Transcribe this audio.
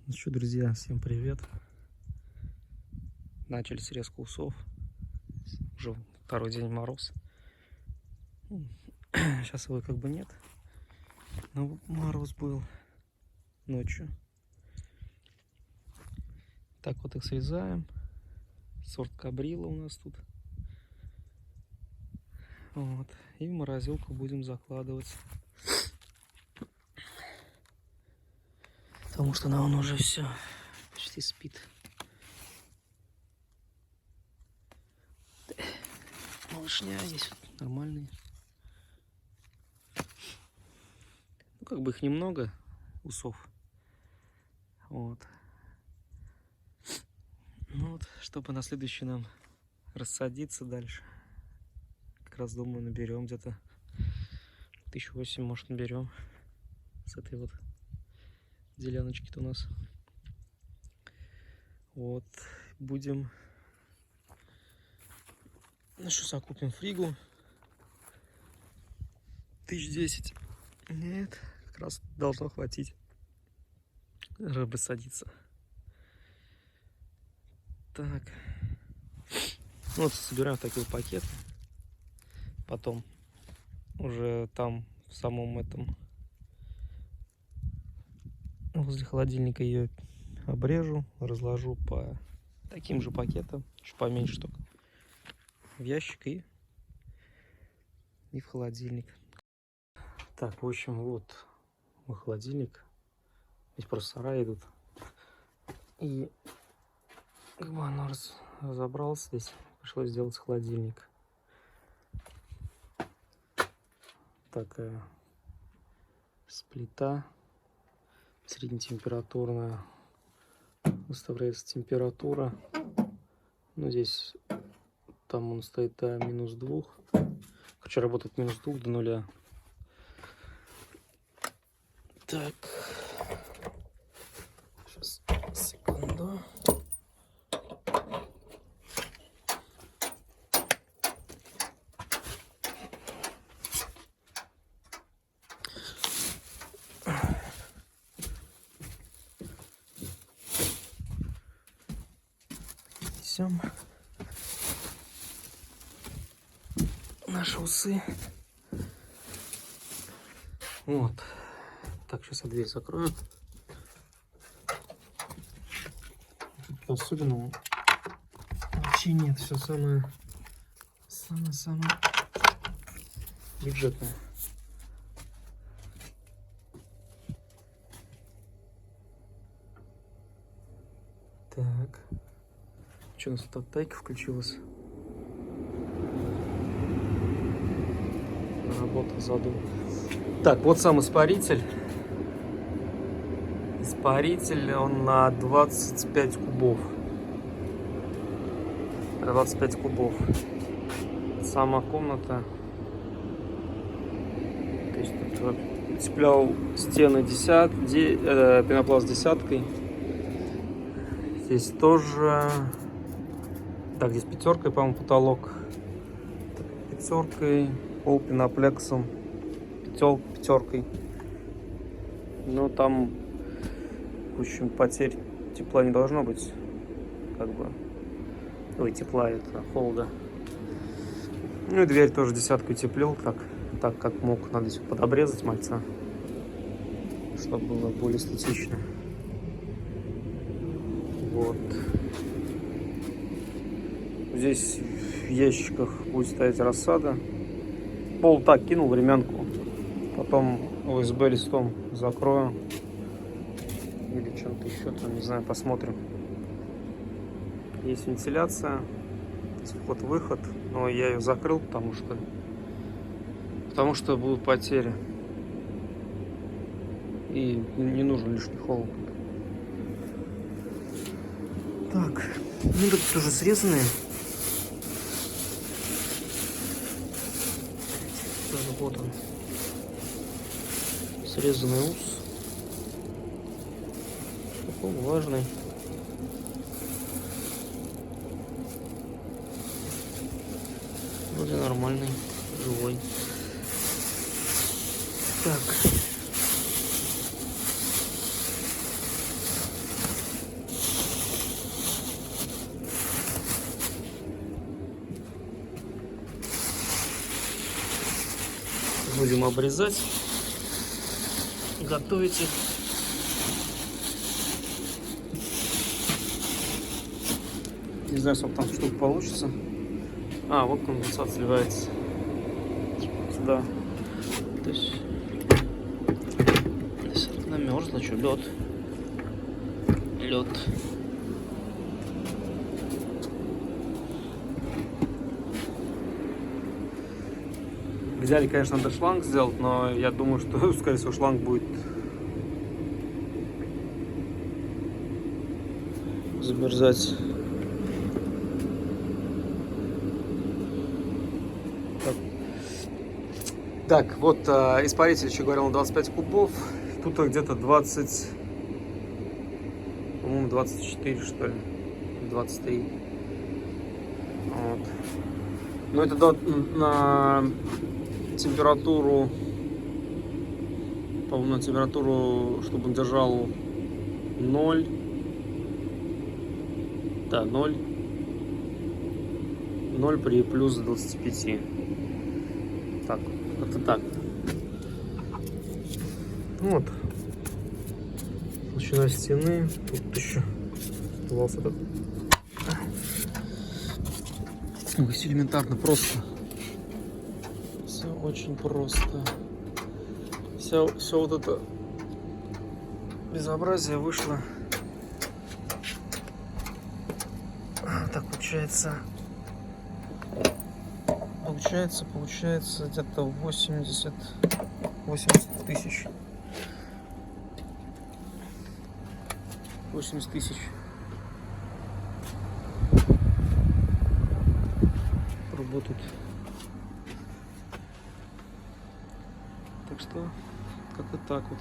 Ну что, друзья, всем привет. Начали срезку усов. Уже второй день мороз. Сейчас его как бы нет. Но мороз был ночью. Так вот их срезаем. Сорт Кабрила у нас тут. Вот. И в морозилку будем закладывать. Потому что он уже все почти спит. Малышня здесь вот нормальные. Ну, как бы их немного, усов. Вот. Ну вот, чтобы на следующий нам рассадиться дальше. Как раз думаю, наберем где-то 1008, может, наберем с этой вот деляночки-то у нас. Вот, будем. Ну что, закупим фригу 1010. Нет, как раз должно хватить, чтобы садиться. Так, вот собираем такой пакет. Потом уже там в самом этом возле холодильника ее обрежу, разложу по таким же пакетам, чуть поменьше только, в ящик и в холодильник. Так, в общем, вот мой холодильник. Здесь просто сараи идут. И как бы оно разобралось здесь, пришлось сделать холодильник. Такая плита среднетемпературная. Выставляется температура. Ну, здесь там он стоит до -2. Хочу работать от -2 до 0. Так. Сейчас, секунду. Несем наши усы. Вот. Так, сейчас я дверь закрою. Особенного вообще нет. Все самое бюджетное. Так. Что у нас тут тайка включилась? Работа задул. Так, вот сам испаритель. Испаритель, он на 25 кубов. 25 кубов. Сама комната. То есть тут цеплял стены пенопласт 10. Здесь тоже. Так, здесь 5, по-моему, потолок. 5, пол пеноплексом. 5. Но там, в общем, потерь тепла не должно быть. Как бы. Ой, тепла, это холода. Ну и дверь тоже 10 утеплил, так как мог. Надо здесь подобрезать мальца, чтобы было более эстетично. Вот. Здесь в ящиках будет стоять рассада. Пол так кинул, времянку. Потом ОСБ листом закрою. Или чем-то еще там, не знаю, посмотрим. Есть вентиляция. Есть вход-выход. Но я ее закрыл, потому что будут потери. И не нужен лишний холод. Так. Ну, тут тоже срезанные. Вот он. Срезанный ус. Такой влажный. Вроде нормальный, живой. Так. будем обрезать, готовить их. Не знаю, сколько там штук получится. А, вот конденсат сливается сюда. То есть намерзло, что лед. Лед. Взяли, конечно, надо шланг сделать, но я думаю, что, скорее всего, шланг будет замерзать. Так, вот испаритель, еще говорил, на 25 кубов. Тут где-то 20, по-моему, 24, что ли, 23. Вот. Но это на температуру, по-моему, на температуру, чтобы он держал 0. Да, 0. 0 при плюс 25. Так, это так. Вот. Толщина стены. Тут еще оставался этот. Ой, все элементарно, просто. Все очень просто. Все вот это безобразие вышло. Так получается где-то 80 тысяч. 80 тысяч. Работают. Так что как-то так вот.